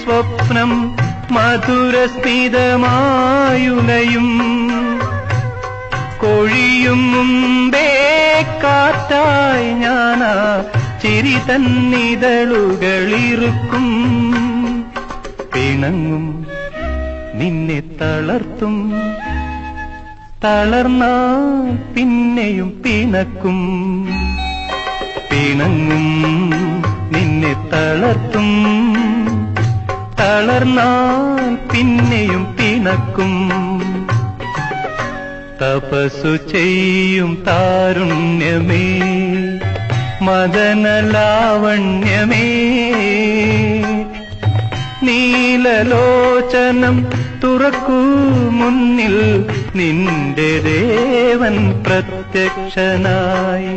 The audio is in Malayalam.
സ്വപ്നം മധുരസ്മിതമായുലയും കൊഴിയും മുമ്പേ കാറ്റായി ഞാനാ ചിരി തന്നിതളുകളിറുക്കും പിണങ്ങും നിന്നെ തളർത്തും തളർന്നാൽ പിന്നെയും പിണക്കും പിണങ്ങും നിന്നെ തളർത്തും തളർന്നാൽ പിന്നെയും പിണക്കും തപസ്സു ചെയ്യും താരുണ്യമേ മദനലാവണ്യമേ നീലലോചനം തുറക്കൂ മുന്നിൽ നിന്റെ ദേവൻ പ്രത്യക്ഷനായി